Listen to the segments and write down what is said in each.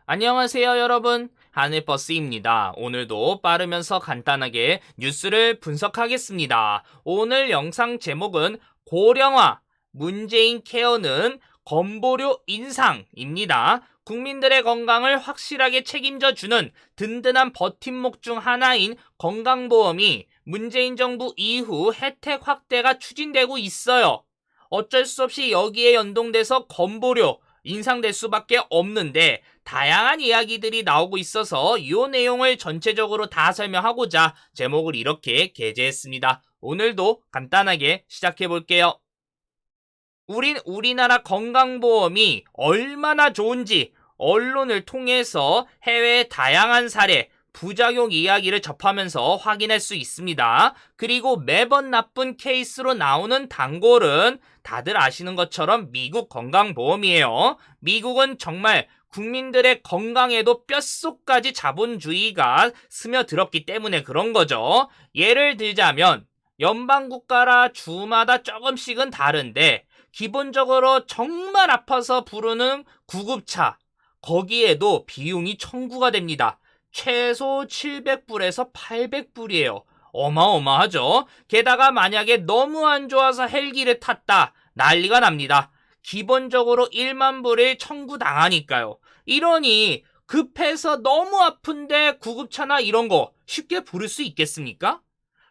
안녕하세요, 여러분. 하늘버스입니다. 오늘도 빠르면서 간단하게 뉴스를 분석하겠습니다. 오늘 영상 제목은 고령화, 문재인 케어는 건보료 인상입니다. 국민들의 건강을 확실하게 책임져주는 든든한 버팀목 중 하나인 건강보험이 문재인 정부 이후 혜택 확대가 추진되고 있어요. 어쩔 수 없이 여기에 연동돼서 건보료 인상될 수밖에 없는데 다양한 이야기들이 나오고 있어서 이 내용을 전체적으로 다 설명하고자 제목을 이렇게 게재했습니다. 오늘도 간단하게 시작해 볼게요. 우린 우리나라 건강보험이 얼마나 좋은지 언론을 통해서 해외의 다양한 사례, 부작용 이야기를 접하면서 확인할 수 있습니다. 그리고 매번 나쁜 케이스로 나오는 단골은 다들 아시는 것처럼 미국 건강보험이에요. 미국은 정말 국민들의 건강에도 뼛속까지 자본주의가 스며들었기 때문에 그런 거죠. 예를 들자면 연방국가라 주마다 조금씩은 다른데 기본적으로 정말 아파서 부르는 구급차, 거기에도 비용이 청구가 됩니다. 최소 700불에서 800불이에요. 어마어마하죠? 게다가 만약에 너무 안 좋아서 헬기를 탔다, 난리가 납니다. 기본적으로 1만 불을 청구당하니까요. 이러니 급해서 너무 아픈데 구급차나 이런 거 쉽게 부를 수 있겠습니까?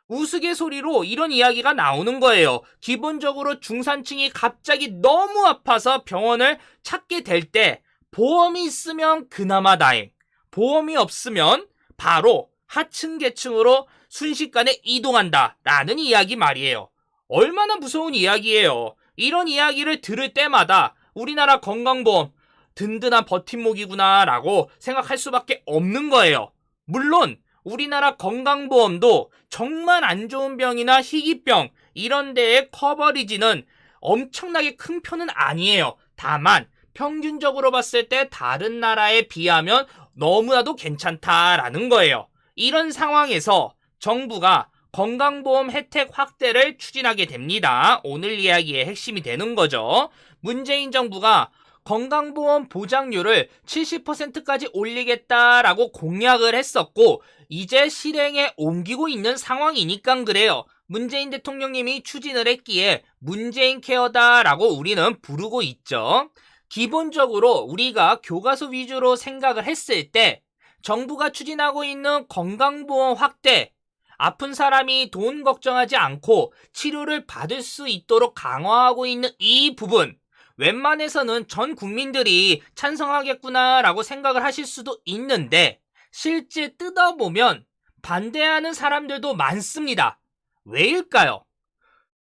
우스갯소리로 이런 이야기가 나오는 거예요. 기본적으로 중산층이 갑자기 너무 아파서 병원을 찾게 될 때 보험이 있으면 그나마 다행, 보험이 없으면 바로 하층 계층으로 순식간에 이동한다 라는 이야기 말이에요. 얼마나 무서운 이야기예요. 이런 이야기를 들을 때마다 우리나라 건강보험 든든한 버팀목이구나 라고 생각할 수밖에 없는 거예요. 물론 우리나라 건강보험도 정말 안 좋은 병이나 희귀병 이런 데의 커버리지는 엄청나게 큰 편은 아니에요. 다만 평균적으로 봤을 때 다른 나라에 비하면 너무나도 괜찮다라는 거예요. 이런 상황에서 정부가 건강보험 혜택 확대를 추진하게 됩니다. 오늘 이야기의 핵심이 되는 거죠. 문재인 정부가 건강보험 보장률을 70%까지 올리겠다라고 공약을 했었고 이제 실행에 옮기고 있는 상황이니까 그래요. 문재인 대통령님이 추진을 했기에 문재인 케어다라고 우리는 부르고 있죠. 기본적으로 우리가 교과서 위주로 생각을 했을 때 정부가 추진하고 있는 건강보험 확대, 아픈 사람이 돈 걱정하지 않고 치료를 받을 수 있도록 강화하고 있는 이 부분, 웬만해서는 전 국민들이 찬성하겠구나라고 생각을 하실 수도 있는데 실제 뜯어보면 반대하는 사람들도 많습니다. 왜일까요?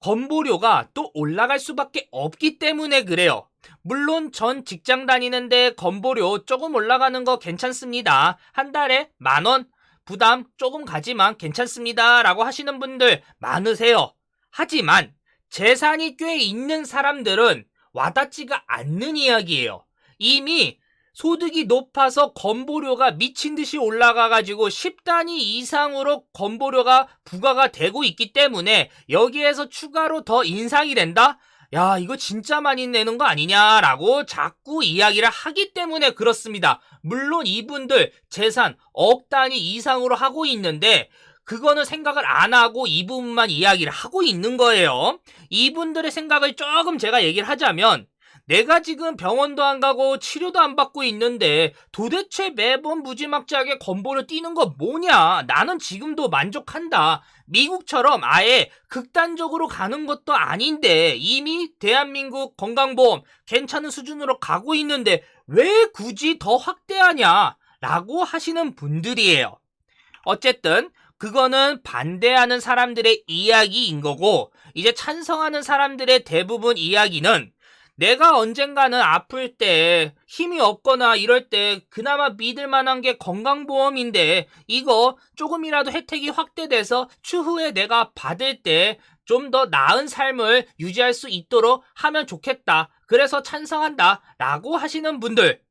건보료가 또 올라갈 수밖에 없기 때문에 그래요. 물론 전 직장 다니는데 건보료 조금 올라가는 거 괜찮습니다. 한 달에 10,000원 부담 조금 가지만 괜찮습니다 라고 하시는 분들 많으세요. 하지만 재산이 꽤 있는 사람들은 와닿지가 않는 이야기예요. 이미 소득이 높아서 건보료가 미친 듯이 올라가가지고 10단위 이상으로 건보료가 부과가 되고 있기 때문에 여기에서 추가로 더 인상이 된다? 야, 이거 진짜 많이 내는 거 아니냐라고 자꾸 이야기를 하기 때문에 그렇습니다. 물론 이분들 재산 억 단위 이상으로 하고 있는데 그거는 생각을 안 하고 이 부분만 이야기를 하고 있는 거예요. 이분들의 생각을 조금 제가 얘기를 하자면 내가 지금 병원도 안 가고 치료도 안 받고 있는데 도대체 매번 무지막지하게 건보료 뛰는 거 뭐냐? 나는 지금도 만족한다. 미국처럼 아예 극단적으로 가는 것도 아닌데 이미 대한민국 건강보험 괜찮은 수준으로 가고 있는데 왜 굳이 더 확대하냐? 라고 하시는 분들이에요. 어쨌든 그거는 반대하는 사람들의 이야기인 거고 이제 찬성하는 사람들의 대부분 이야기는 내가 언젠가는 아플 때 힘이 없거나 이럴 때 그나마 믿을 만한 게 건강보험인데 이거 조금이라도 혜택이 확대돼서 추후에 내가 받을 때 좀 더 나은 삶을 유지할 수 있도록 하면 좋겠다. 그래서 찬성한다 라고 하시는 분들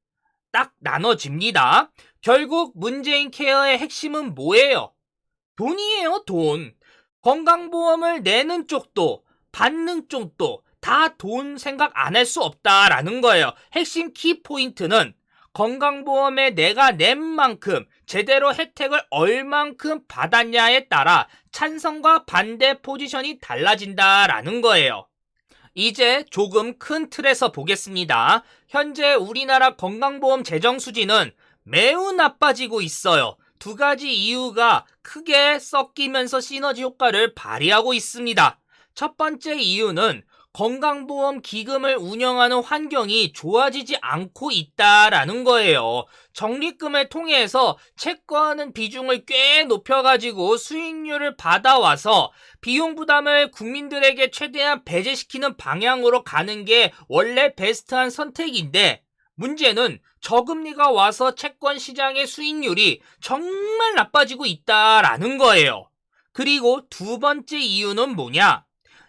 딱 나눠집니다. 결국 문재인 케어의 핵심은 뭐예요? 돈이에요, 돈. 건강보험을 내는 쪽도 받는 쪽도 다 돈 생각 안 할 수 없다라는 거예요. 핵심 키포인트는 건강보험에 내가 낸 만큼 제대로 혜택을 얼만큼 받았냐에 따라 찬성과 반대 포지션이 달라진다라는 거예요. 이제 조금 큰 틀에서 보겠습니다. 현재 우리나라 건강보험 재정 수지는 매우 나빠지고 있어요. 두 가지 이유가 크게 섞이면서 시너지 효과를 발휘하고 있습니다. 첫 번째 이유는 건강보험 기금을 운영하는 환경이 좋아지지 않고 있다라는 거예요. 적립금을 통해서 채권은 비중을 꽤 높여가지고 수익률을 받아와서 비용 부담을 국민들에게 최대한 배제시키는 방향으로 가는 게 원래 베스트한 선택인데, 문제는 저금리가 와서 채권 시장의 수익률이 정말 나빠지고 있다라는 거예요. 그리고 두 번째 이유는 뭐냐?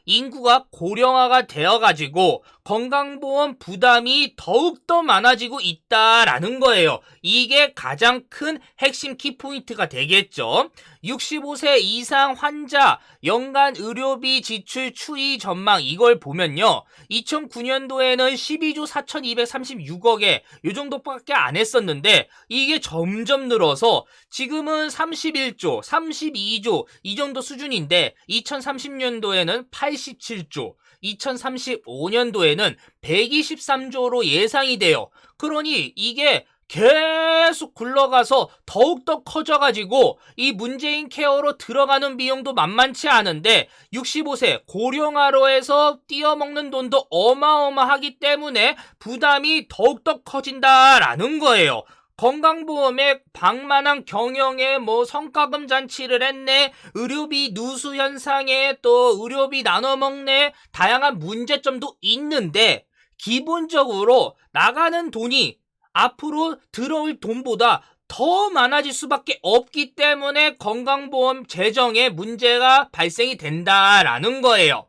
인구가 고령화가 되어가지고 건강보험 부담이 더욱더 많아지고 있다라는 거예요. 이게 가장 큰 핵심 키포인트가 되겠죠. 65세 이상 환자 연간 의료비 지출 추이 전망, 이걸 보면요, 2009년도에는 12조 4236억에 이 정도밖에 안 했었는데 이게 점점 늘어서 지금은 31조, 32조 이 정도 수준인데, 2030년도에는 87조, 2035년도에는 123조로 예상이 돼요. 그러니 이게 계속 굴러가서 더욱더 커져가지고 이 문재인 케어로 들어가는 비용도 만만치 않은데 65세 고령화로 해서 띄어먹는 돈도 어마어마하기 때문에 부담이 더욱더 커진다라는 거예요. 건강보험에 방만한 경영에 성과금 잔치를 했네, 의료비 누수 현상에 또 의료비 나눠먹네, 다양한 문제점도 있는데 기본적으로 나가는 돈이 앞으로 들어올 돈보다 더 많아질 수밖에 없기 때문에 건강보험 재정에 문제가 발생이 된다라는 거예요.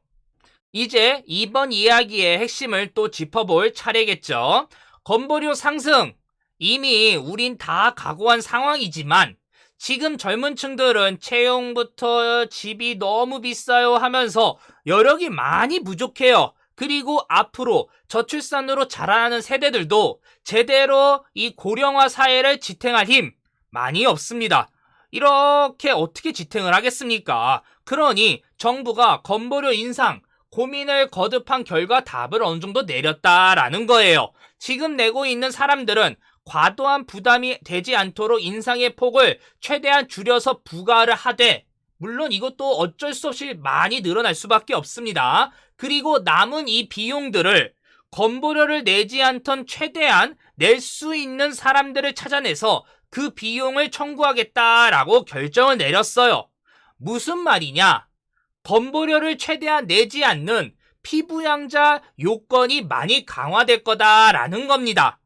이제 이번 이야기의 핵심을 또 짚어볼 차례겠죠. 건보료 상승, 이미 우린 다 각오한 상황이지만 지금 젊은 층들은 채용부터 집이 너무 비싸요 하면서 여력이 많이 부족해요. 그리고 앞으로 저출산으로 자라나는 세대들도 제대로 이 고령화 사회를 지탱할 힘 많이 없습니다. 이렇게 어떻게 지탱을 하겠습니까? 그러니 정부가 건보료 인상 고민을 거듭한 결과 답을 어느 정도 내렸다라는 거예요. 지금 내고 있는 사람들은 과도한 부담이 되지 않도록 인상의 폭을 최대한 줄여서 부과를 하되, 물론 이것도 어쩔 수 없이 많이 늘어날 수밖에 없습니다. 그리고 남은 이 비용들을 건보료를 내지 않던 최대한 낼 수 있는 사람들을 찾아내서 그 비용을 청구하겠다라고 결정을 내렸어요. 무슨 말이냐? 건보료를 최대한 내지 않는 피부양자 요건이 많이 강화될 거다라는 겁니다.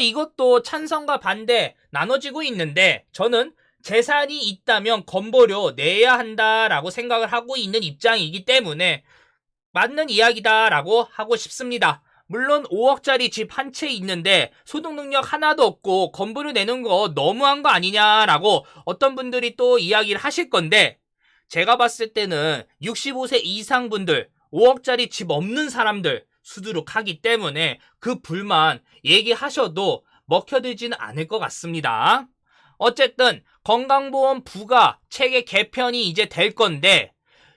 이것도 찬성과 반대 나눠지고 있는데, 저는 재산이 있다면 건보료 내야 한다라고 생각을 하고 있는 입장이기 때문에 맞는 이야기다라고 하고 싶습니다. 물론 5억짜리 집 한 채 있는데 소득 능력 하나도 없고 건보료 내는 거 너무한 거 아니냐라고 어떤 분들이 또 이야기를 하실 건데, 제가 봤을 때는 65세 이상 분들, 5억짜리 집 없는 사람들 수두룩하기 때문에 그 불만 얘기하셔도 먹혀들지는 않을 것 같습니다. 어쨌든 건강보험 부과 체계 개편이 이제 될 건데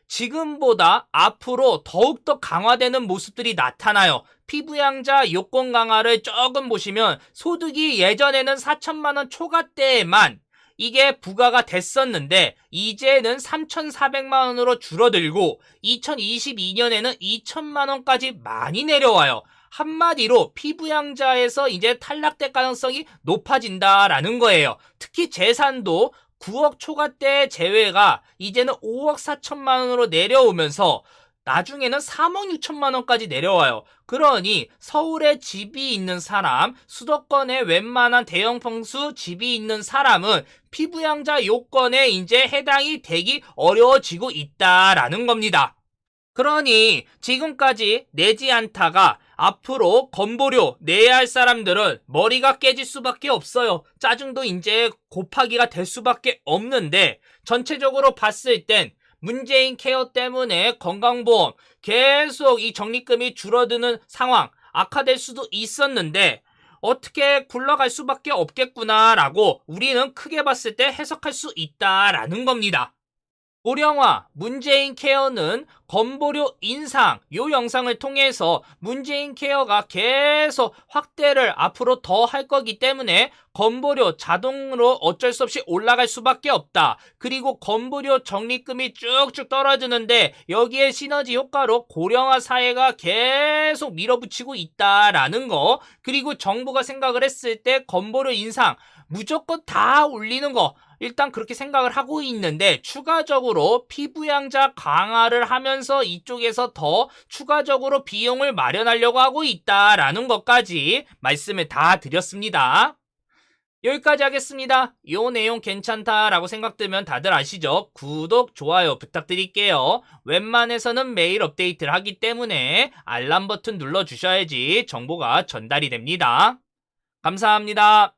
지금보다 앞으로 더욱더 강화되는 모습들이 나타나요. 피부양자 요건 강화를 조금 보시면 소득이 예전에는 4천만 원 초과대에만 이게 부과가 됐었는데 이제는 3,400만 원으로 줄어들고 2022년에는 2천만 원까지 많이 내려와요. 한마디로 피부양자에서 이제 탈락될 가능성이 높아진다라는 거예요. 특히 재산도 9억 초과대 제외가 이제는 5억 4천만 원으로 내려오면서 나중에는 3억 6천만 원까지 내려와요. 그러니 서울에 집이 있는 사람, 수도권에 웬만한 대형 평수 집이 있는 사람은 피부양자 요건에 이제 해당이 되기 어려워지고 있다라는 겁니다. 그러니 지금까지 내지 않다가 앞으로 건보료 내야 할 사람들은 머리가 깨질 수밖에 없어요. 짜증도 이제 곱하기가 될 수밖에 없는데, 전체적으로 봤을 땐 문재인 케어 때문에 건강보험 계속 이 적립금이 줄어드는 상황, 악화될 수도 있었는데 어떻게 굴러갈 수밖에 없겠구나라고 우리는 크게 봤을 때 해석할 수 있다라는 겁니다. 고령화, 문재인 케어는 건보료 인상, 요 영상을 통해서 문재인 케어가 계속 확대를 앞으로 더 할 거기 때문에 건보료 자동으로 어쩔 수 없이 올라갈 수밖에 없다. 그리고 건보료 적립금이 쭉쭉 떨어지는데 여기에 시너지 효과로 고령화 사회가 계속 밀어붙이고 있다라는 거. 그리고 정부가 생각을 했을 때 건보료 인상 무조건 다 올리는 거. 일단 그렇게 생각을 하고 있는데 추가적으로 피부양자 강화를 하면서 이쪽에서 더 추가적으로 비용을 마련하려고 하고 있다라는 것까지 말씀을 다 드렸습니다. 여기까지 하겠습니다. 이 내용 괜찮다라고 생각되면 다들 아시죠? 구독, 좋아요 부탁드릴게요. 웬만해서는 매일 업데이트를 하기 때문에 알람 버튼 눌러주셔야지 정보가 전달이 됩니다. 감사합니다.